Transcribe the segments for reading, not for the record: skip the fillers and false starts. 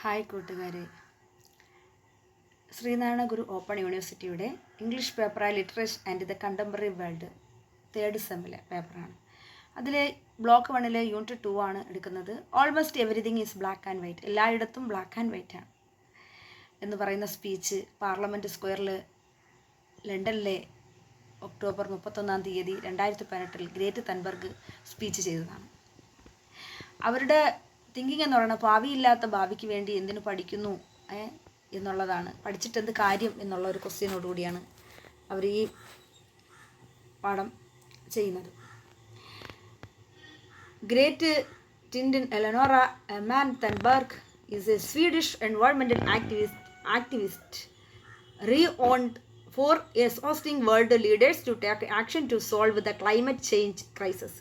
Hi കൂട്ടുകാരെ, Sreenarayana Guru open യൂണിവേഴ്സിറ്റിയുടെ English പേപ്പറായ literature and the contemporary world 3rd സെമ്മിലെ പേപ്പറാണ്. അതിലെ ബ്ലോക്ക് 1 യൂണിറ്റ് 2 ആണ് എടുക്കുന്നത്. Almost everything is black and white, എല്ലായിടത്തും ബ്ലാക്ക് ആൻഡ് വൈറ്റ് ആണ് എന്ന് പറയുന്ന സ്പീച്ച് പാർലമെൻറ്റ് സ്ക്വയറിൽ ലണ്ടനിലെ ഒക്ടോബർ 31 2018 ഗ്രേറ്റ് തൻബർഗ് സ്പീച്ച് ചെയ്തതാണ്. അവരുടെ തിങ്കിങ് എന്ന് പറയുന്നത് ഭാവിയില്ലാത്ത ഭാവിക്ക് വേണ്ടി എന്തിനു പഠിക്കുന്നു എന്നുള്ളതാണ്. പഠിച്ചിട്ട് എന്ത് കാര്യം എന്നുള്ള ഒരു ക്വസ്റ്റ്യനോടുകൂടിയാണ് അവർ ഈ പാഠം ചെയ്യുന്നത്. Greta Tintin Eleonora Ernman Thunberg is a Swedish environmental activist renowned for exhausting world leaders to take action to solve the climate change crisis.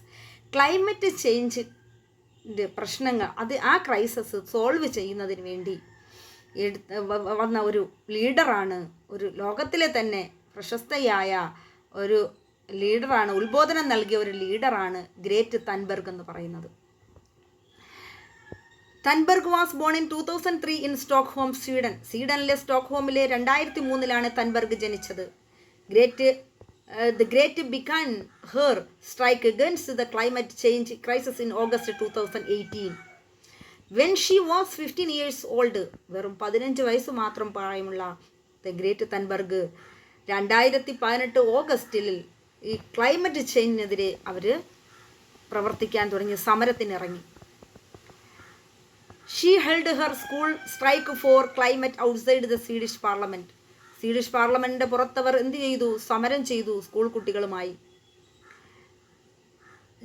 Climate change പ്രശ്നങ്ങൾ ആ ക്രൈസിസ് സോൾവ് ചെയ്യുന്നതിന് വേണ്ടി വന്ന ഒരു ലീഡറാണ്, ഒരു ലോകത്തിലെ തന്നെ പ്രശസ്തയായ ഒരു ലീഡറാണ്, ഉത്ബോധനം നൽകിയ ഒരു ലീഡറാണ് ഗ്രേറ്റ് തൻബർഗ് എന്ന് പറയുന്നത്. Thunberg was born in 2003 in Stockholm, സ്വീഡനിലെ സ്റ്റോക്ക്ഹോമിലെ 2003 തൻബർഗ് ജനിച്ചത്. The Great began her strike against the climate change crisis in August 2018. When she was 15 years old, വെറും 15 വയസ്സ് മാത്രം പ്രായമുള്ള ദ ഗ്രേറ്റ് തൻബർഗ് 2018 ഓഗസ്റ്റിൽ ഈ ക്ലൈമറ്റ് ചേഞ്ചിനെതിരെ അവർ പ്രവർത്തിക്കാൻ തുടങ്ങി, സമരത്തിനിറങ്ങി. She held her school strike for climate outside the Swedish parliament. Swedish പാർലമെൻറ്റിൻ്റെ പുറത്തവർ എന്ത് ചെയ്തു? സമരം ചെയ്തു സ്കൂൾ കുട്ടികളുമായി.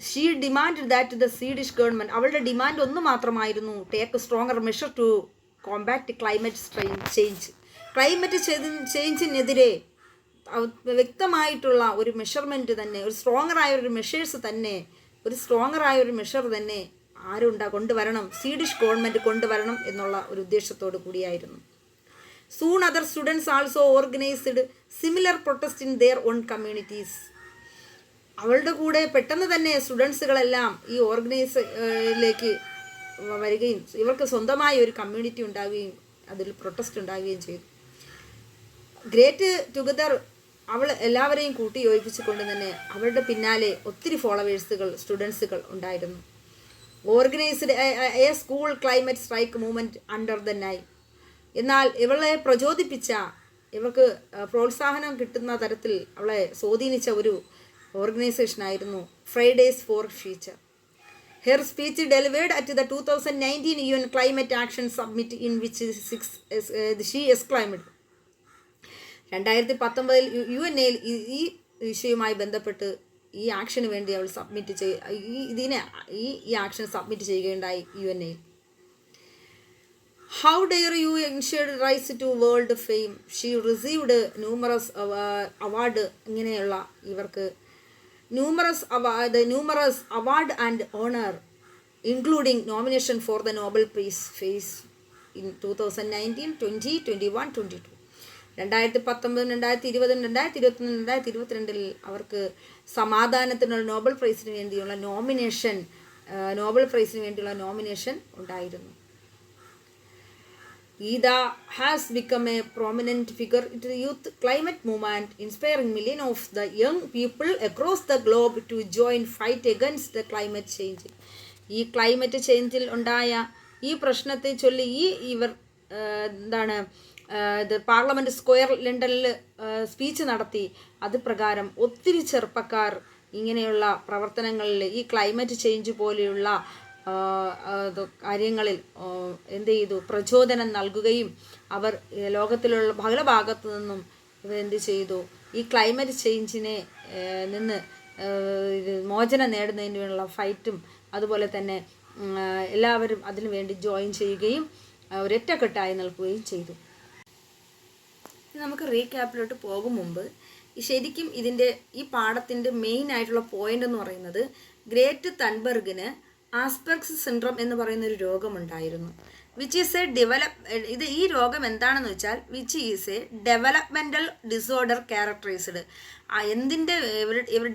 She demand that the Swedish government, അവളുടെ ഡിമാൻഡ് ഒന്ന് മാത്രമായിരുന്നു, take stronger measure to compact climate change. Climate ചേഞ്ചിനെതിരെ വ്യക്തമായിട്ടുള്ള ഒരു മെഷർമെൻറ്റ് തന്നെ, ഒരു സ്ട്രോങ്ങറായ ഒരു മെഷർ തന്നെ കൊണ്ടുവരണം, സ്വീഡിഷ് ഗവൺമെൻറ് കൊണ്ടുവരണം എന്നുള്ള ഒരു ഉദ്ദേശത്തോടു കൂടിയായിരുന്നു. Soon other students also organized similar protest in their own communities. അവളുടെ കൂടെ പെട്ടെന്ന് തന്നെ സ്റ്റുഡൻസുകളെല്ലാം ഈ ഓർഗനൈസിലേക്ക് വരികയും ഇവർക്ക് സ്വന്തമായ ഒരു കമ്മ്യൂണിറ്റി ഉണ്ടാവുകയും അതിൽ പ്രൊട്ടസ്റ്റ് ഉണ്ടാവുകയും ചെയ്തു. ഗ്രേറ്റ് ടുഗദർ അവൾ എല്ലാവരെയും കൂട്ടി യോജിപ്പിച്ചുകൊണ്ട് തന്നെ അവളുടെ പിന്നാലെ ഒത്തിരി സ്റ്റുഡൻസുകൾ ഉണ്ടായിരുന്നു. Organised a school climate strike movement under the name. എന്നാൽ ഇവളെ പ്രചോദിപ്പിച്ച, ഇവൾക്ക് പ്രോത്സാഹനം കിട്ടുന്ന തരത്തിൽ അവളെ സ്വാധീനിച്ച ഒരു ഓർഗനൈസേഷനായിരുന്നു Fridays for future. Her speech delivered at the 2019 UN climate action submit in which she exclaimed. 2019 UN-ൽ ഈ വിഷയവുമായി ബന്ധപ്പെട്ട് ഈ ആക്ഷന് വേണ്ടി അവൾ ഈ ആക്ഷൻ സബ്മിറ്റ് ചെയ്യുകയുണ്ടായി UN-ൽ. How dare you ensure rise to world fame? She received numerous award. ഇങ്ങനെയുള്ള ഇവർക്ക് numerous award and honor, including nomination for the Nobel Peace in 2019, 20, 21, 22. 2019, 2020, 2021, 2022 അവർക്ക് സമാധാനത്തിനുള്ള നോബൽ പ്രൈസിന് വേണ്ടിയുള്ള നോമിനേഷൻ ഉണ്ടായിരുന്നു. Ida has become a prominent figure in the youth climate movement, inspiring millions of the young people across the globe to join fight against the climate change. ഈ climate ചേഞ്ചിൽ ഉണ്ടായ ഈ പ്രശ്നത്തെ ചൊല്ലി ഇവർ പാർലമെൻറ്റ് സ്ക്വയർ ലണ്ടനിൽ speech നടത്തി. അത് പ്രകാരം ഒത്തിരി ചെറുപ്പക്കാർ ഇങ്ങനെയുള്ള പ്രവർത്തനങ്ങളിൽ, ഈ ക്ലൈമറ്റ് ചേഞ്ച് പോലെയുള്ള കാര്യങ്ങളിൽ എന്ത് ചെയ്തു? പ്രചോദനം നൽകുകയും അവർ ലോകത്തിലുള്ള പല ഭാഗത്തു നിന്നും ഇവരെന്ത് ചെയ്തു? ഈ ക്ലൈമറ്റ് ചേഞ്ചിനെ നിന്ന് മോചനം നേടുന്നതിനുള്ള ഫൈറ്റും അതുപോലെ തന്നെ എല്ലാവരും അതിനു വേണ്ടി ജോയിൻ ചെയ്യുകയും ഒരൊറ്റക്കെട്ടായി നിൽക്കുകയും ചെയ്തു. നമുക്ക് റീക്യാപ്പിലോട്ട് പോകും മുമ്പ് ശരിക്കും ഈ പാഠത്തിൻ്റെ മെയിൻ ആയിട്ടുള്ള പോയിന്റ് എന്ന് പറയുന്നത്, ഗ്രേറ്റ് തൻബർഗിന് ആസ്പെർഗ്സ് സിൻഡ്രോം എന്ന് പറയുന്ന ഒരു രോഗമുണ്ടായിരുന്നു. ഈ രോഗം എന്താണെന്ന് വെച്ചാൽ developmental disorder characterised.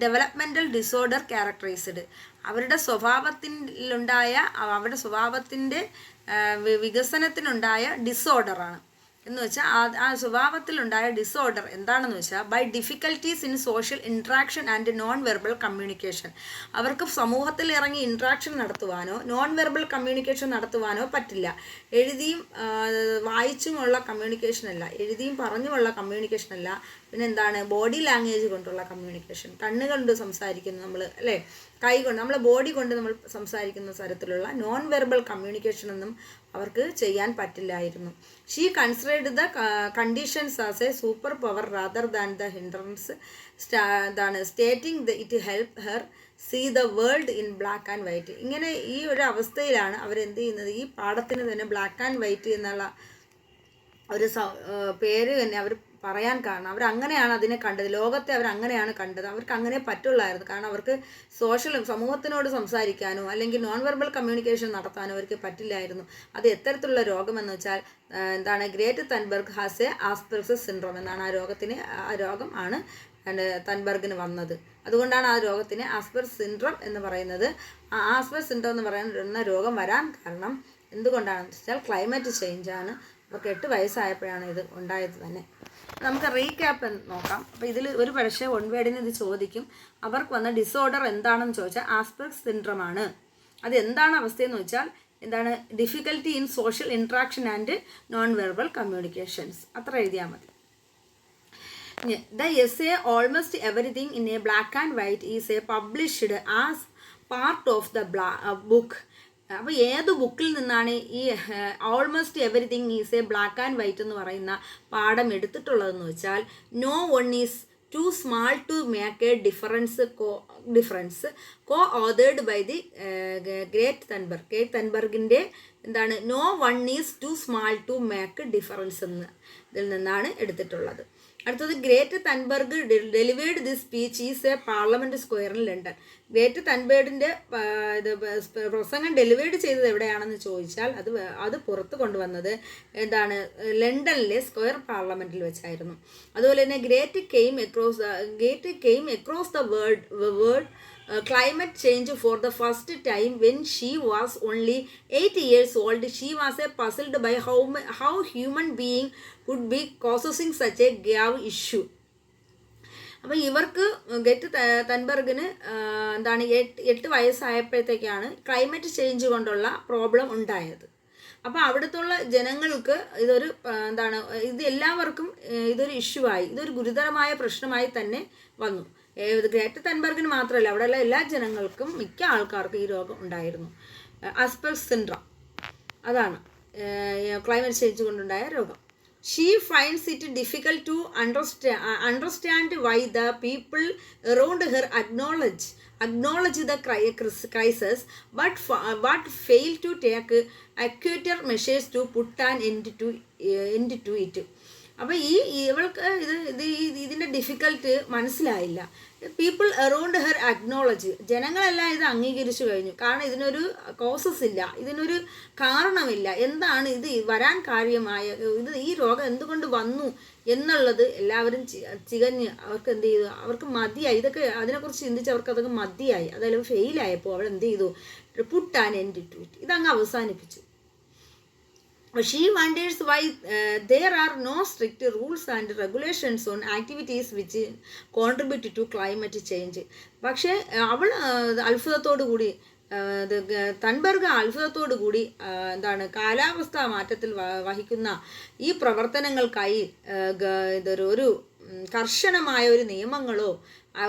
Developmental disorder characterised അവരുടെ സ്വഭാവത്തിൻ്റെ വികസനത്തിനുണ്ടായ ഡിസോർഡറാണ്. എന്ന് വെച്ചാൽ ആ സ്വഭാവത്തിലുണ്ടായ ഡിസോർഡർ എന്താണെന്ന് വെച്ചാൽ by difficulties in social interaction and non verbal communication. അവർക്ക് സമൂഹത്തിൽ ഇറങ്ങി ഇൻട്രാക്ഷൻ നടത്തുവാനോ നോൺ വെർബൽ കമ്മ്യൂണിക്കേഷൻ നടത്തുവാനോ പറ്റില്ല. എഴുതിയും വായിച്ചുമുള്ള കമ്മ്യൂണിക്കേഷൻ അല്ല, എഴുതിയും പറഞ്ഞുമുള്ള കമ്മ്യൂണിക്കേഷൻ അല്ല, പിന്നെ എന്താണ് ബോഡി ലാംഗ്വേജ് കൊണ്ടുള്ള കമ്മ്യൂണിക്കേഷൻ. കണ്ണുകൊണ്ട് സംസാരിക്കുന്നു നമ്മൾ, അല്ലേ, കൈ കൊണ്ട്, നമ്മളെ ബോഡി കൊണ്ട് നമ്മൾ സംസാരിക്കുന്ന തരത്തിലുള്ള നോൺ വെർബൽ കമ്മ്യൂണിക്കേഷൻ ഒന്നും അവർക്ക് ചെയ്യാൻ പറ്റില്ലായിരുന്നു. She considered the conditions as a super power rather than the hindrance, stating it help her see the world in black and white. ഇങ്ങനെ ഈ ഒരു അവസ്ഥയിലാണ് അവരെന്ത് ചെയ്യുന്നത്, ഈ പാഠത്തിന് തന്നെ ബ്ലാക്ക് ആൻഡ് വൈറ്റ് എന്നുള്ള ഒരു പേര് തന്നെ അവർ പറയാൻ കാരണം അവരങ്ങനെയാണ് അതിനെ കണ്ടത്. ലോകത്തെ അവരങ്ങനെയാണ് കണ്ടത്. അവർക്ക് അങ്ങനെ പറ്റുള്ളായിരുന്നു. കാരണം അവർക്ക് സമൂഹത്തിനോട് സംസാരിക്കാനോ അല്ലെങ്കിൽ നോൺ വെർബൽ കമ്മ്യൂണിക്കേഷൻ നടത്താനോ അവർക്ക് പറ്റില്ലായിരുന്നു. അത് എത്തരത്തിലുള്ള രോഗമെന്ന് വെച്ചാൽ എന്താണ്, Greta Thunberg has a Asperger syndrome എന്നാണ് ആ രോഗം ആണ് തൻബർഗിന് വന്നത്. അതുകൊണ്ടാണ് ആ രോഗത്തിന് ആസ്പെർജർ സിൻഡ്രോം എന്ന് പറയുന്നത്. ആ ആസ്പെർജർ സിൻഡ്രോം എന്ന് പറയുന്ന രോഗം വരാൻ കാരണം എന്തുകൊണ്ടാണെന്ന് വെച്ചാൽ ക്ലൈമറ്റ് ചേഞ്ചാണ്. അവർക്ക് 8 വയസ്സായപ്പോഴാണ് ഇത് ഉണ്ടായത് തന്നെ. നമുക്ക് റീക്യാപ്പ് നോക്കാം. അപ്പോൾ ഇതിൽ ഒരു പക്ഷേ വൺ വേർഡിന് ഇത് ചോദിക്കും. അവർക്ക് വന്ന ഡിസോർഡർ എന്താണെന്ന് ചോദിച്ചാൽ ആസ്പെർജർ സിൻഡ്രോം ആണ്. അത് എന്താണ് അവസ്ഥയെന്ന് വെച്ചാൽ എന്താണ്, difficulty in social interaction and non verbal communications, അത്ര എഴുതിയാൽ മതി. The essay Almost Everything in a Black and White is published as part of the book. അപ്പോൾ ഏത് ബുക്കിൽ നിന്നാണ് ഈ almost everything is a black and white എന്ന് പറയുന്ന പാഠം എടുത്തിട്ടുള്ളതെന്ന് വെച്ചാൽ no one is too small to make a difference co authored by the Greta തൻബർഗിൻ്റെ എന്താണ്, no one is too small to make difference എന്ന് ഇതിൽ നിന്നാണ് എടുത്തിട്ടുള്ളത്. അടുത്തത് Greta Thunberg delivered this speech is a Parliament Square in London. Greta തൻബർഗിൻ്റെ പ്രസംഗം delivered ചെയ്തത് എവിടെയാണെന്ന് ചോദിച്ചാൽ അത് പുറത്ത് കൊണ്ടുവന്നത് എന്താണ്, ലണ്ടനിലെ സ്ക്വയർ പാർലമെൻറ്റിൽ വെച്ചായിരുന്നു. അതുപോലെ തന്നെ great came across the world climate change for the first time when she was only 8 years old. She was puzzled by how human being could be causing such a grave issue. അപ്പോൾ ഇവർക്ക് great തൻബർഗിന് എന്താണ് 8 വയസ്സായപ്പോഴത്തേക്കാണ് climate change കൊണ്ടുള്ള problem ഉണ്ടായത്. അപ്പോൾ അവിടുത്തുള്ള ജനങ്ങൾക്ക് ഇതൊരു എന്താണ്, ഇത് എല്ലാവർക്കും ഇതൊരു ഇഷ്യൂ ആയി, ഇതൊരു ഗുരുതരമായ പ്രശ്നമായി തന്നെ വന്നു. ഗ്രേറ്റ് തൻബർഗിന് മാത്രമല്ല, അവിടെയുള്ള എല്ലാ ജനങ്ങൾക്കും, മിക്ക ആൾക്കാർക്കും ഈ രോഗം ഉണ്ടായിരുന്നു. ആസ്പെർജർ സിൻഡ്രോം, അതാണ് ക്ലൈമറ്റ് ചേഞ്ച് കൊണ്ടുണ്ടായ രോഗം. She finds it difficult to understand why the people around her acknowledge the crisis but fail to take accurate measures to put an end to it. അപ്പോൾ ഇവൾക്ക് ഇതിൻ്റെ ഡിഫിക്കൽട്ട് മനസ്സിലായില്ല. People around her acknowledge, ജനങ്ങളെല്ലാം ഇത് അംഗീകരിച്ചു കഴിഞ്ഞു. കാരണം ഇതിനൊരു കോസസ് ഇല്ല, ഇതിനൊരു കാരണമില്ല, എന്താണ് ഇത് വരാൻ കാര്യമായ ഈ രോഗം എന്തുകൊണ്ട് വന്നു എന്നുള്ളത് എല്ലാവരും ചികഞ്ഞ് അവർക്ക് എന്ത് ചെയ്തു, അവർക്ക് മതിയായി. ഇതൊക്കെ അതിനെക്കുറിച്ച് ചിന്തിച്ച് അവർക്ക് അതൊക്കെ മതിയായി. അതായത് ഫെയിലായപ്പോൾ അവൾ എന്ത് ചെയ്തു, put an end to it, ഇതങ്ങ് അവസാനിപ്പിച്ചു. She wonders why there are no strict rules and regulations on activities which contribute to climate change. പക്ഷേ അവൾ അത്ഭുതത്തോടു കൂടി തൻബർഗ് അത്ഭുതത്തോടു കൂടി എന്താണ്, കാലാവസ്ഥാ മാറ്റത്തിൽ വഹിക്കുന്ന ഈ പ്രവർത്തനങ്ങൾക്കായി ഒരു കർശനമായ ഒരു നിയമങ്ങളോ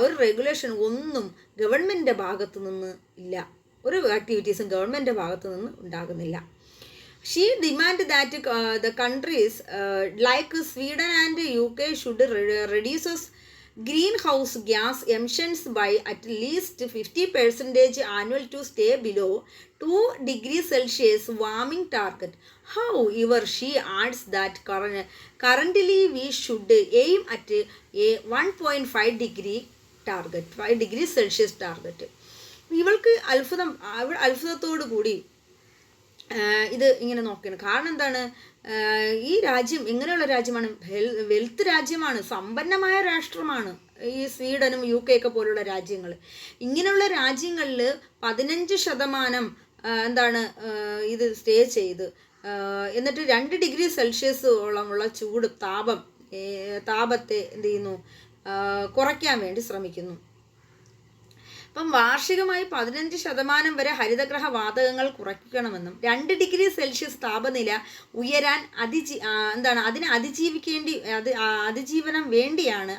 ഒരു റെഗുലേഷൻ ഒന്നും ഗവൺമെൻറ്റിൻ്റെ ഭാഗത്തു നിന്ന് ഇല്ല. ഒരു ആക്ടിവിറ്റീസും ഗവൺമെൻറ്റിൻ്റെ ഭാഗത്തു നിന്ന് ഉണ്ടാകുന്നില്ല. She demanded that the countries like Sweden and UK should reduce greenhouse gas emissions by at least 50% annual to stay below 2 degrees Celsius warming target. However, she adds that currently we should aim at a 1.5 degree target, 5 degrees Celsius target. ഇവൾക്ക് അത്ഭുതത്തോടു കൂടി ഇത് ഇങ്ങനെ നോക്കണം. കാരണം എന്താണ്, ഈ രാജ്യം എങ്ങനെയുള്ള രാജ്യമാണ്, വെൽത്ത് രാജ്യമാണ്, സമ്പന്നമായ രാഷ്ട്രമാണ്, ഈ സ്വീഡനും UK ഒക്കെ പോലുള്ള രാജ്യങ്ങൾ. ഇങ്ങനെയുള്ള രാജ്യങ്ങളിൽ 15% എന്താണ് ഇത് സ്റ്റേ ചെയ്ത് എന്നിട്ട് 2 ഡിഗ്രി സെൽഷ്യസോളമുള്ള ചൂട് താപത്തെ എന്ത് ചെയ്യുന്നു, കുറയ്ക്കാൻ വേണ്ടി ശ്രമിക്കുന്നു. അപ്പം വാർഷികമായി 15% വരെ ഹരിതഗ്രഹ വാതകങ്ങൾ കുറയ്ക്കണമെന്നും 2 ഡിഗ്രി സെൽഷ്യസ് താപനില ഉയരാൻ അതിനെ അതിജീവനം വേണ്ടിയാണ്,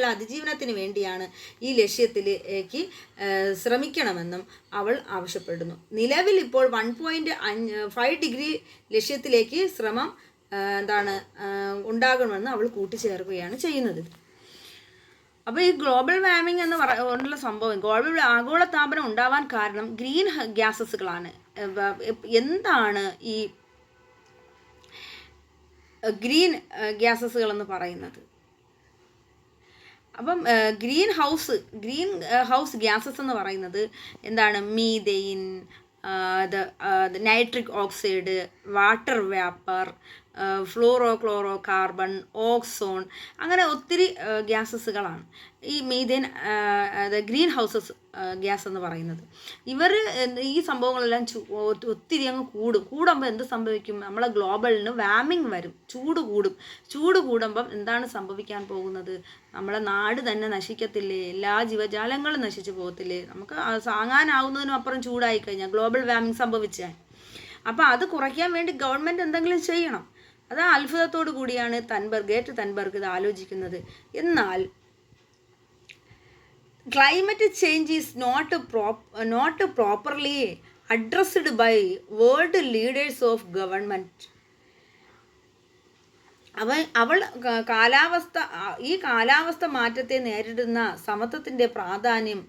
അതിജീവനത്തിന് വേണ്ടിയാണ് ഈ ലക്ഷ്യത്തിലേക്ക് ശ്രമിക്കണമെന്നും അവൾ ആവശ്യപ്പെടുന്നു. നിലവിൽ ഇപ്പോൾ 1.5 ഡിഗ്രി ലക്ഷ്യത്തിലേക്ക് ശ്രമം ഉണ്ടാകണമെന്ന് അവൾ കൂട്ടിച്ചേർക്കുകയാണ് ചെയ്യുന്നത്. അപ്പോൾ ഈ ഗ്ലോബൽ വാർമിംഗ് എന്ന് പറഞ്ഞുള്ള സംഭവം, ആഗോളതാപനം ഉണ്ടാവാൻ കാരണം ഗ്രീൻ ഗ്യാസസുകളാണ്. എന്താണ് ഈ ഗ്രീൻ ഗ്യാസസുകൾ എന്ന് പറയുന്നത്? അപ്പം ഗ്രീൻ ഹൗസ് ഗ്യാസസ് എന്ന് പറയുന്നത് എന്താണ്? Methane, nitric oxide, water vapour, fluorocarbon, ozone, അങ്ങനെ ഒത്തിരി ഗ്യാസസുകളാണ് ഈ മീഥേൻ ഗ്രീൻ ഹൗസസ് ഗ്യാസ് എന്ന് പറയുന്നത്. ഈ സംഭവങ്ങളെല്ലാം ഒത്തിരി അങ്ങ് കൂടുമ്പോൾ എന്ത് സംഭവിക്കും? നമ്മളെ ഗ്ലോബലിന് വാർമിംഗ് വരും, ചൂട് കൂടുമ്പം എന്താണ് സംഭവിക്കാൻ പോകുന്നത്? നമ്മളെ നാട് തന്നെ നശിക്കത്തില്ലേ? എല്ലാ ജീവജാലങ്ങളും നശിച്ചു പോകത്തില്ലേ? നമുക്ക് താങ്ങാനാവുന്നതിനും അപ്പുറം ചൂടായി കഴിഞ്ഞാൽ ഗ്ലോബൽ വാർമിംഗ് സംഭവിച്ചാൽ. അപ്പോൾ അത് കുറയ്ക്കാൻ വേണ്ടി ഗവൺമെൻറ് എന്തെങ്കിലും ചെയ്യണം. അത് അത്ഭുതത്തോടു കൂടിയാണ് ഗ്രേറ്റ് തൻബർഗ് ഇത് ആലോചിക്കുന്നത്. എന്നാൽ climate change is not properly addressed by world leaders of government. അവൾ കാലാവസ്ഥ മാറ്റത്തെ നേരിടുന്ന സമത്വത്തിൻ്റെ പ്രാധാന്യം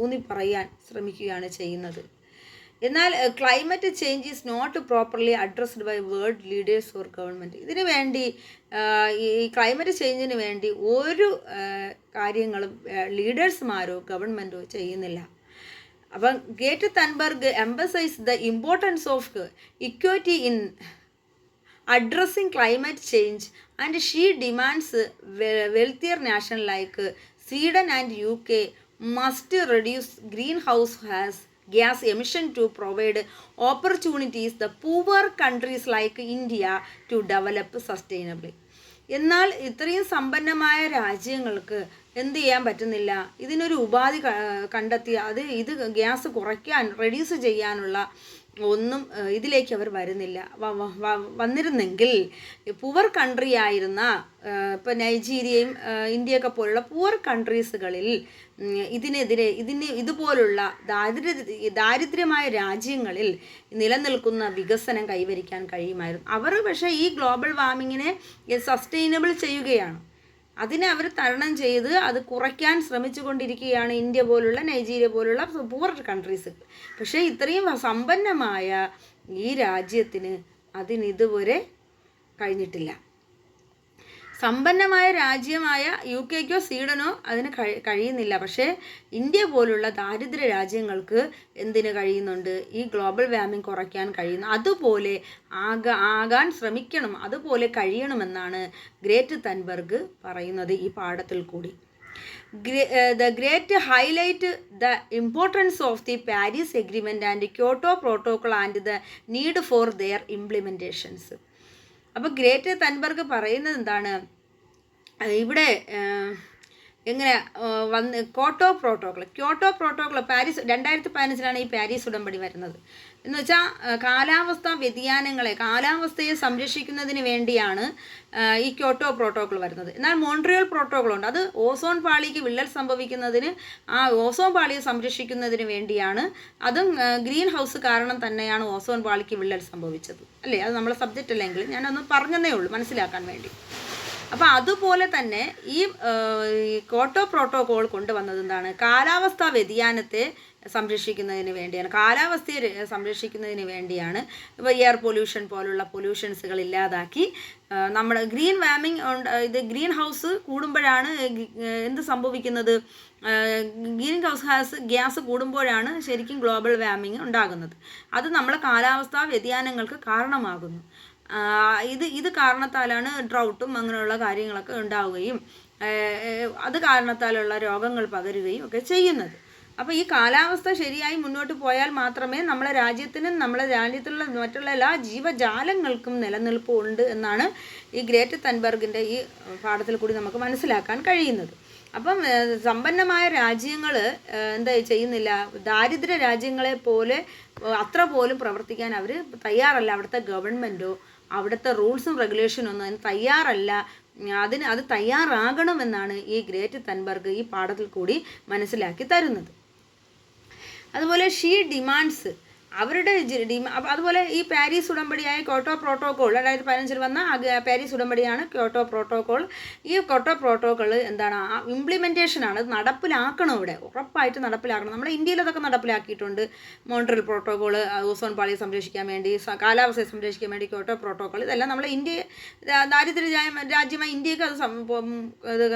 ഊന്നി പറയാൻ ശ്രമിക്കുകയാണ് ചെയ്യുന്നത്. എന്നാൽ climate change is not properly addressed by world leaders or government. ഇതിനു വേണ്ടി ഈ ക്ലൈമറ്റ് ചേഞ്ചിന് വേണ്ടി ഒരു കാര്യങ്ങളും ലീഡേഴ്സുമാരോ ഗവൺമെൻറ്റോ ചെയ്യുന്നില്ല. അപ്പം Greta Thunberg emphasise the importance of equity in addressing climate change, and she demands wealthier nations like Sweden and UK must reduce greenhouse gas emission to provide opportunities the poor countries like India to develop sustainably. എന്നാൽ ഇത്രയും സമ്പന്നമായ രാജ്യങ്ങൾക്ക് എന്ത് ചെയ്യാൻ പറ്റുന്നില്ല? ഇതിനൊരു ഉപാധി കണ്ടെത്തി ഇത് ഗ്യാസ് റെഡ്യൂസ് ചെയ്യാനുള്ള ഒന്നും ഇതിലേക്ക് അവർ വരുന്നില്ല. വന്നിരുന്നെങ്കിൽ പുവർ കൺട്രി ആയിരുന്ന ഇപ്പോൾ നൈജീരിയയും ഇന്ത്യയൊക്കെ പോലുള്ള പുവർ കൺട്രീസുകളിൽ ഇതുപോലുള്ള ദാരിദ്ര്യമായ രാജ്യങ്ങളിൽ നിലനിൽക്കുന്ന വികസനം കൈവരിക്കാൻ കഴിയുമായിരുന്നു. അവർ പക്ഷേ ഈ ഗ്ലോബൽ വാർമിങ്ങിനെ സസ്റ്റൈനബിൾ ചെയ്യുകയാണ്. അതിനെ അവർ തരണം ചെയ്ത് അത് കുറയ്ക്കാൻ ശ്രമിച്ചു കൊണ്ടിരിക്കുകയാണ് ഇന്ത്യ പോലുള്ള നൈജീരിയ പോലുള്ള പുവർ കൺട്രീസ്. പക്ഷേ ഇത്രയും സമ്പന്നമായ ഈ രാജ്യത്തിന് അതിനിതുവരെ കഴിഞ്ഞിട്ടില്ല. സമ്പന്നമായ രാജ്യമായ UK-ക്കോ സ്വീഡനോ അതിന് കഴിയുന്നില്ല. പക്ഷേ ഇന്ത്യ പോലുള്ള ദാരിദ്ര്യ രാജ്യങ്ങൾക്ക് എന്തിന് കഴിയുന്നുണ്ട്? ഈ ഗ്ലോബൽ വാർമിംഗ് കുറയ്ക്കാൻ കഴിയുന്നു. അതുപോലെ ആകാൻ ശ്രമിക്കണം, അതുപോലെ കഴിയണമെന്നാണ് ഗ്രേറ്റ് തൻബർഗ് പറയുന്നത് ഈ പാഠത്തിൽ കൂടി. The great highlight the importance of the Paris Agreement and Kyoto Protocol and the need for their implementations. അപ്പോൾ ഗ്രേറ്റ് തൻബർഗ് പറയുന്നത് എന്താണ്? ഇവിടെ എങ്ങനെ ക്യോട്ടോ പ്രോട്ടോക്കോൾ പാരീസ് 2015 ഈ പാരീസ് ഉടമ്പടി വരുന്നത്. എന്ന് വെച്ചാൽ കാലാവസ്ഥയെ സംരക്ഷിക്കുന്നതിന് വേണ്ടിയാണ് ഈ ക്യോട്ടോ പ്രോട്ടോക്കോൾ വരുന്നത്. എന്നാൽ മോൺട്രിയൽ പ്രോട്ടോക്കോൾ ഉണ്ട്. അത് ഓസോൺ പാളിക്ക് വിള്ളൽ സംഭവിക്കുന്നതിന്, ആ ഓസോൺ പാളിയെ സംരക്ഷിക്കുന്നതിന് വേണ്ടിയാണ്. അതും ഗ്രീൻ ഹൗസ് കാരണം തന്നെയാണ് ഓസോൺ പാളിക്ക് വിള്ളൽ സംഭവിച്ചത്, അല്ലേ? അത് നമ്മളെ സബ്ജക്റ്റ് അല്ലെങ്കിൽ ഞാനൊന്ന് പറഞ്ഞതേ ഉള്ളൂ മനസ്സിലാക്കാൻ വേണ്ടി. അപ്പോൾ അതുപോലെ തന്നെ ഈ ക്യോട്ടോ പ്രോട്ടോക്കോൾ കൊണ്ടുവന്നത് എന്താണ്? കാലാവസ്ഥാ വ്യതിയാനത്തെ സംരക്ഷിക്കുന്നതിന് വേണ്ടിയാണ്, കാലാവസ്ഥയെ സംരക്ഷിക്കുന്നതിന് വേണ്ടിയാണ്. ഇപ്പോൾ എയർ പൊല്യൂഷൻ പോലുള്ള പൊല്യൂഷൻസുകൾ ഇല്ലാതാക്കി നമ്മുടെ ഗ്രീൻ വാർമിംഗ് ഇത് ഗ്രീൻ ഹൗസ് കൂടുമ്പോഴാണ് എന്ത് സംഭവിക്കുന്നത്? ഗ്രീൻ ഹൗസ് ഗ്യാസ് കൂടുമ്പോഴാണ് ശരിക്കും ഗ്ലോബൽ വാർമിംഗ് ഉണ്ടാകുന്നത്. അത് നമ്മളെ കാലാവസ്ഥാ വ്യതിയാനങ്ങൾക്ക് കാരണമാകുന്നു. ഇത് കാരണത്താലാണ് ഡ്രൗട്ടും അങ്ങനെയുള്ള കാര്യങ്ങളൊക്കെ ഉണ്ടാവുകയും അത് കാരണത്താലുള്ള രോഗങ്ങൾ പകരുകയും ഒക്കെ ചെയ്യുന്നത്. അപ്പോൾ ഈ കാലാവസ്ഥ ശരിയായി മുന്നോട്ട് പോയാൽ മാത്രമേ നമ്മളെ രാജ്യത്തിനും നമ്മളെ രാജ്യത്തുള്ള മറ്റുള്ള എല്ലാ ജീവജാലങ്ങൾക്കും നിലനിൽപ്പ് ഉണ്ട് എന്നാണ് ഈ ഗ്രേറ്റ് തൻബർഗിൻ്റെ ഈ പാഠത്തിൽ കൂടി നമുക്ക് മനസ്സിലാക്കാൻ കഴിയുന്നത്. അപ്പം സമ്പന്നമായ രാജ്യങ്ങൾ എന്താ ചെയ്യുന്നില്ല, ദാരിദ്ര്യ രാജ്യങ്ങളെ പോലെ അത്ര പോലും പ്രവർത്തിക്കാൻ അവർ തയ്യാറല്ല. അവിടുത്തെ ഗവൺമെൻറ്റോ അവിടുത്തെ റൂൾസും റെഗുലേഷനും ഒന്നും അതിന് തയ്യാറല്ല. അത് തയ്യാറാകണമെന്നാണ് ഈ ഗ്രേറ്റ് തൻബർഗ് ഈ പാഠത്തിൽ കൂടി മനസ്സിലാക്കി തരുന്നത്. അതുപോലെ ഷീ ഡിമാൻഡ്സ് അവരുടെ അതുപോലെ ഈ പാരീസ് ഉടമ്പടിയായ ക്യോട്ടോ പ്രോട്ടോകോൾ 2015 വന്ന പാരീസ് ഉടമ്പടിയാണ് ക്യോട്ടോ പ്രോട്ടോകോൾ. ഈ ക്യോട്ടോ പ്രോട്ടോകോൾ എന്താണ്, ഇംപ്ലിമെൻറ്റേഷനാണ്. അത് നടപ്പിലാക്കണം, ഇവിടെ ഉറപ്പായിട്ട് നടപ്പിലാക്കണം. നമ്മുടെ ഇന്ത്യയിൽ അതൊക്കെ നടപ്പിലാക്കിയിട്ടുണ്ട്. മോൺട്രിയൽ പ്രോട്ടോകോൾ, ഓസോൺ പാളിയെ സംരക്ഷിക്കാൻ വേണ്ടി, കാലാവസ്ഥയെ സംരക്ഷിക്കാൻ വേണ്ടി ക്യോട്ടോ പ്രോട്ടോകോൾ, ഇതെല്ലാം നമ്മളെ ഇന്ത്യയെ ദാരിദ്ര്യ രാജ്യമായി ഇന്ത്യക്ക് അത്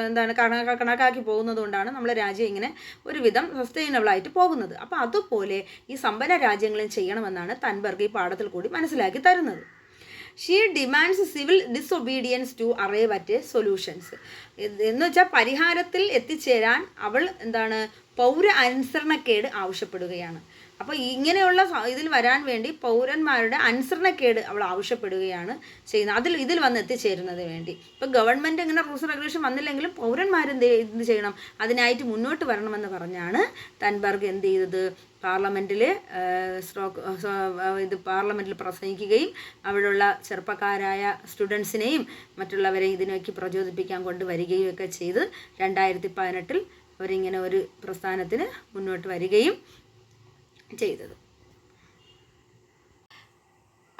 എന്താണ് കണക്കാക്കി പോകുന്നത് കൊണ്ടാണ് നമ്മളെ രാജ്യം ഇങ്ങനെ ഒരുവിധം സസ്റ്റൈനബിളായിട്ട് പോകുന്നത്. അപ്പോൾ അതുപോലെ ഈ സമ്പന്ന രാജ്യങ്ങളിൽ ചെയ്യണമെന്നാണ് തൻബർഗ് ഈ പാഠത്തിൽ കൂടി മനസ്സിലാക്കി തരുന്നത്. She demands civil disobedience to arrive at solutions എന്ന് വെച്ചാൽ പരിഹാരത്തിൽ എത്തിച്ചേരാൻ അവൾ എന്താണ് പൗര അനുസരണക്കേട് ആവശ്യപ്പെടുകയാണ്. അപ്പോൾ ഇങ്ങനെയുള്ള ഇതിൽ വരാൻ വേണ്ടി പൗരന്മാരുടെ അനുസരണക്കേട് അവൾ ആവശ്യപ്പെടുകയാണ് ചെയ്യുന്നത്, ഇതിൽ വന്ന് എത്തിച്ചേരുന്നതിന് വേണ്ടി. ഇപ്പോൾ ഗവൺമെൻറ് ഇങ്ങനെ റൂൾസ് റെഗുലേഷൻ വന്നില്ലെങ്കിലും പൗരന്മാരെന്ത് ചെയ്യണം, അതിനായിട്ട് മുന്നോട്ട് വരണമെന്ന് പറഞ്ഞാണ് തൻബർഗ് എന്ത് ചെയ്തത്, പാർലമെൻറ്റിൽ പാർലമെൻറ്റിൽ പ്രസംഗിക്കുകയും അവിടെയുള്ള ചെറുപ്പക്കാരായ സ്റ്റുഡൻസിനെയും മറ്റുള്ളവരെ ഇതിനേക്ക് പ്രചോദിപ്പിക്കാൻ കൊണ്ടുവരികയും ഒക്കെ ചെയ്ത് 2018 അവരിങ്ങനെ ഒരു പ്രസ്ഥാനത്തിന് മുന്നോട്ട് വരികയും ചെയ്തത്.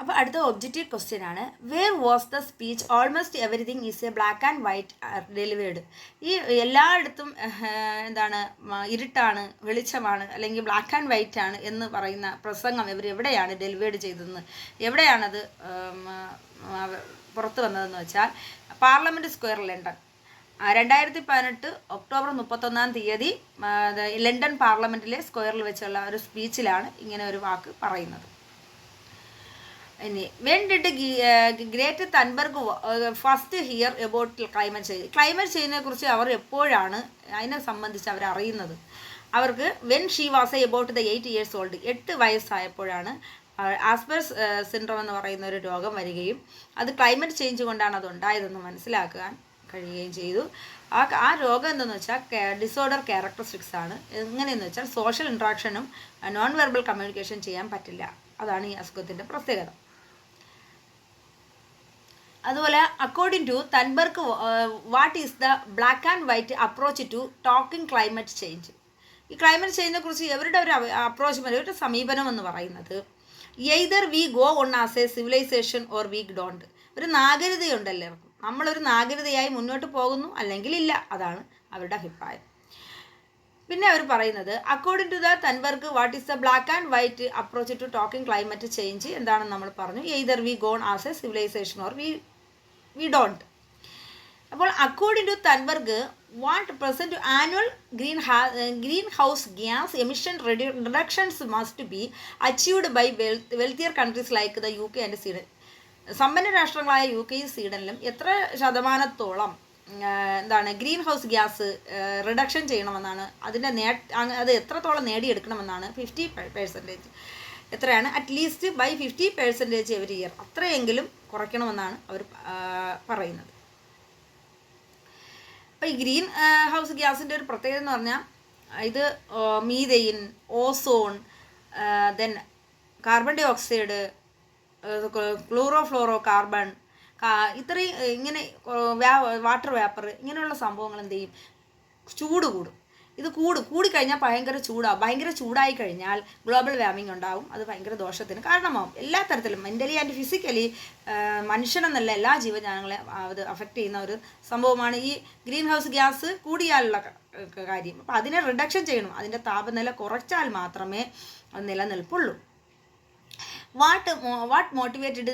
അപ്പോൾ അടുത്ത ഒബ്ജക്റ്റീവ് ക്വസ്റ്റ്യൻ ആണ്, where was the speech almost everything is a black and white delivered. ഈ എല്ലായിടത്തും എന്താണ് ഇരുട്ടാണ്, വെളിച്ചമാണ്, അല്ലെങ്കിൽ ബ്ലാക്ക് ആൻഡ് വൈറ്റ് ആണ് എന്ന് പറയുന്ന പ്രസംഗം ഇവർ എവിടെയാണ് ഡെലിവേർഡ് ചെയ്തതെന്ന്, എവിടെയാണത് പുറത്തു വന്നതെന്ന് വെച്ചാൽ Parliament Square, London. 2018 October 31 London പാർലമെൻറ്റിലെ സ്ക്വയറിൽ വെച്ചുള്ള ഒരു സ്പീച്ചിലാണ് ഇങ്ങനെ ഒരു വാക്ക് പറയുന്നത്. ഇനി when did Greta Thunberg first hear about climate ചേഞ്ചിനെ കുറിച്ച് അവർ എപ്പോഴാണ് അതിനെ സംബന്ധിച്ച് അവർ അറിയുന്നത്? അവർക്ക് when she was about the 8 years old, 8 വയസ്സായപ്പോഴാണ് ആസ്പെർസ് സിൻഡ്രോം എന്ന് പറയുന്ന ഒരു രോഗം വരികയും അത് ക്ലൈമറ്റ് ചേഞ്ച് കൊണ്ടാണ് അത് ഉണ്ടായതെന്ന് മനസ്സിലാക്കാൻ കഴിയുകയും ചെയ്തു. ആ രോഗം എന്തെന്ന് വെച്ചാൽ ഡിസോർഡർ ക്യാരക്ടറിസ്റ്റിക്സ് ആണ്. എങ്ങനെയെന്ന് വെച്ചാൽ സോഷ്യൽ ഇൻട്രാക്ഷനും നോൺ വെർബൽ കമ്മ്യൂണിക്കേഷൻ ചെയ്യാൻ പറ്റില്ല. അതാണ് ഈ അസുഖത്തിൻ്റെ പ്രത്യേകത. അതുപോലെ according to Thunberg what is the black and white approach to talking climate change. ഈ ക്ലൈമറ്റ് ചേഞ്ചിനെ കുറിച്ച് ഇവരുടെ ഒരു അപ്രോച്ച്, ഒരു സമീപനം എന്ന് പറയുന്നത് either we go on as a civilisation or we don't. ഒരു നാഗരികതയുണ്ടല്ലോ, നമ്മളൊരു നാഗരികതയായി മുന്നോട്ട് പോകുന്നു അല്ലെങ്കിൽ ഇല്ല, അതാണ് അവരുടെ അഭിപ്രായം. പിന്നെ അവർ പറയുന്നത് according to the Thunberg what is the black and white approach to talking climate change എന്താണെന്ന് നമ്മൾ പറഞ്ഞു. Either we gone as a civilisation or we don't. അപ്പോൾ according to Thunberg what percent annual greenhouse gas emission reductions must be achieved by wealthier countries like the UK and Sweden. സമ്പന്ന രാഷ്ട്രങ്ങളായ UK സ്വീഡനിലും എത്ര ശതമാനത്തോളം എന്താണ് green house gas reduction ചെയ്യണമെന്നാണ്, അത് എത്രത്തോളം നേടിയെടുക്കണമെന്നാണ് 50%. എത്രയാണ്? അറ്റ്ലീസ്റ്റ് ബൈ 50% എവരി ഇയർ, അത്രയെങ്കിലും കുറയ്ക്കണമെന്നാണ് അവർ പറയുന്നത്. അപ്പോൾ ഈ ഗ്രീൻ ഹൗസ് ഗ്യാസിൻ്റെ ഒരു പ്രത്യേകത എന്ന് പറഞ്ഞാൽ ഇത് methane, ozone, then carbon dioxide, chlorofluorocarbon, ഇത്രയും ഇങ്ങനെ വാട്ടർ വേപ്പർ, ഇങ്ങനെയുള്ള സംഭവങ്ങൾ എന്ത് ചെയ്യും, ചൂട് കൂടും. ഇത് കൂടിക്കഴിഞ്ഞാൽ ഭയങ്കര ചൂടായി കഴിഞ്ഞാൽ ഗ്ലോബൽ വാർമിംഗ് ഉണ്ടാവും. അത് ഭയങ്കര ദോഷത്തിന് കാരണമാവും. എല്ലാ തരത്തിലും മെൻ്റലി ആൻഡ് ഫിസിക്കലി മനുഷ്യനെന്നല്ല എല്ലാ ജീവജാലങ്ങളെ അത് അഫക്റ്റ് ചെയ്യുന്ന ഒരു സംഭവമാണ് ഈ ഗ്രീൻ ഹൗസ് ഗ്യാസ് കൂടിയാലുള്ള കാര്യം. അപ്പോൾ അതിനെ റിഡക്ഷൻ ചെയ്യണം, അതിൻ്റെ താപനില കുറച്ചാൽ മാത്രമേ അത് നിലനിൽപ്പുള്ളൂ. What motivated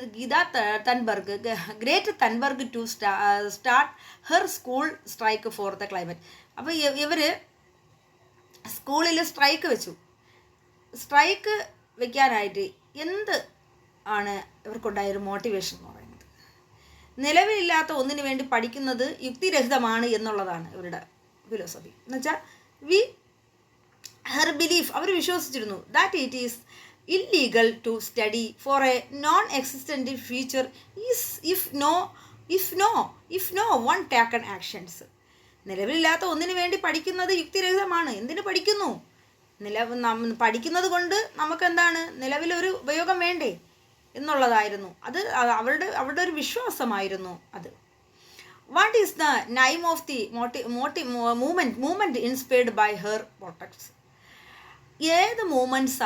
Great Thunberg to start her school strike for the climate? അപ്പോൾ ഇവർ സ്കൂളിൽ സ്ട്രൈക്ക് വെച്ചു. സ്ട്രൈക്ക് വെക്കാനായിട്ട് എന്ത് ആണ് ഇവർക്കുണ്ടായൊരു മോട്ടിവേഷൻ എന്ന് പറയുന്നത്? നിലവിലില്ലാത്ത ഒന്നിനു വേണ്ടി പഠിക്കുന്നത് യുക്തിരഹിതമാണ് എന്നുള്ളതാണ് ഇവരുടെ ഫിലോസഫി. എന്നുവെച്ചാൽ ഹെർ ബിലീഫ്, അവർ വിശ്വസിച്ചിരുന്നു that it is illegal to study for a non existent future is if no one taken actions. നിലവിലില്ലാത്ത ഒന്നിനു വേണ്ടി പഠിക്കുന്നത് യുക്തിരഹിതമാണ്. എന്തിനു പഠിക്കുന്നു? പഠിക്കുന്നത് കൊണ്ട് നമുക്കെന്താണ്, നിലവിലൊരു ഉപയോഗം വേണ്ടേ എന്നുള്ളതായിരുന്നു. അത് അവരുടെ ഒരു വിശ്വാസമായിരുന്നു അത്. What is the name of the movement inspired by her protests? ഏത് മൂവ്മെൻറ്റ്സ്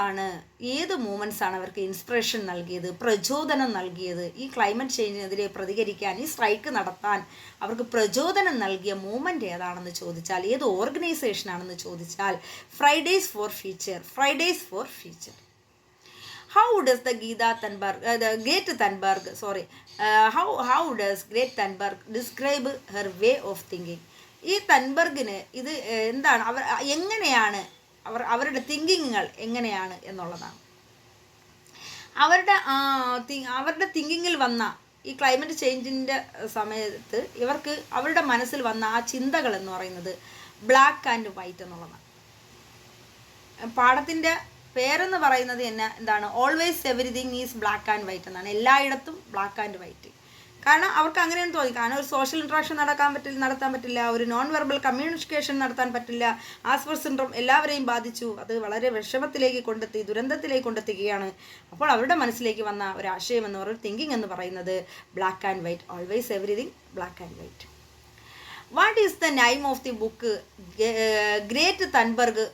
ആണ് അവർക്ക് ഇൻസ്പിറേഷൻ നൽകിയത്, പ്രചോദനം നൽകിയത്? ഈ ക്ലൈമറ്റ് ചേഞ്ചിനെതിരെ പ്രതികരിക്കാൻ, ഈ സ്ട്രൈക്ക് നടത്താൻ അവർക്ക് പ്രചോദനം നൽകിയ മൂവ്മെൻറ്റ് ഏതാണെന്ന് ചോദിച്ചാൽ, ഏത് ഓർഗനൈസേഷനാണെന്ന് ചോദിച്ചാൽ, Fridays for future. How does Greta Thunberg describe her way of thinking? ഈ തൻബർഗിന് ഇത് എന്താണ്, എങ്ങനെയാണ് അവരുടെ തിങ്കിങ്ങുകൾ എങ്ങനെയാണ് എന്നുള്ളതാണ്. അവരുടെ തിങ്കിങ്ങിൽ വന്ന ഈ ക്ലൈമറ്റ് ചേഞ്ചിൻ്റെ സമയത്ത് ഇവർക്ക് അവരുടെ മനസ്സിൽ വന്ന ആ ചിന്തകൾ എന്ന് പറയുന്നത് ബ്ലാക്ക് ആൻഡ് വൈറ്റ് എന്നുള്ളതാണ്. പാഠത്തിൻ്റെ പേരെന്ന് പറയുന്നത് എന്താണ്? Always everything is black and white എന്നാണ്. എല്ലായിടത്തും ബ്ലാക്ക് ആൻഡ് വൈറ്റ്. കാരണം അവർക്ക് അങ്ങനെയാണ് തോന്നി. കാരണം ഒരു സോഷ്യൽ ഇൻട്രാക്ഷൻ നടത്താൻ പറ്റില്ല, ഒരു നോൺ വെർബൽ കമ്മ്യൂണിക്കേഷൻ നടത്താൻ പറ്റില്ല. ആസ്പർ സിൻഡ്രോം എല്ലാവരെയും ബാധിച്ചു. അത് വളരെ വിഷമത്തിലേക്ക് ദുരന്തത്തിലേക്ക് കൊണ്ടെത്തിക്കുകയാണ്. അപ്പോൾ അവരുടെ മനസ്സിലേക്ക് വന്ന ഒരു ആശയം എന്ന് പറയുന്നത്, തിങ്കിങ് എന്ന് പറയുന്നത് black and white. Always everything black and white. What is the name of the book Greta Thunberg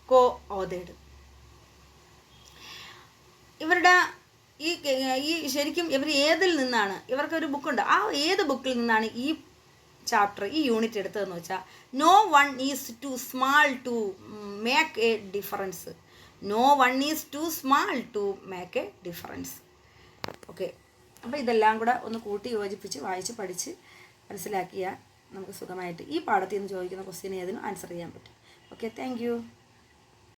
co-authored? ഇവരുടെ ഈ ശരിക്കും ഇവർ ഏതിൽ നിന്നാണ്, ഇവർക്കൊരു ബുക്കുണ്ട്, ആ ഏത് ബുക്കിൽ നിന്നാണ് ഈ ചാപ്റ്റർ, ഈ യൂണിറ്റ് എടുത്തതെന്ന് വെച്ചാൽ, no one is too small to make a difference. No one is too small to make a difference. Okay, അപ്പോൾ ഇതെല്ലാം കൂടെ ഒന്ന് കൂട്ടി യോജിപ്പിച്ച് വായിച്ച് പഠിച്ച് മനസ്സിലാക്കിയാൽ നമുക്ക് സുഖമായിട്ട് ഈ പാഠത്തിൽ നിന്ന് ചോദിക്കുന്ന ക്വസ്റ്റ്യൻ ഏതിനും ആൻസർ ചെയ്യാൻ പറ്റും. Okay, thank you.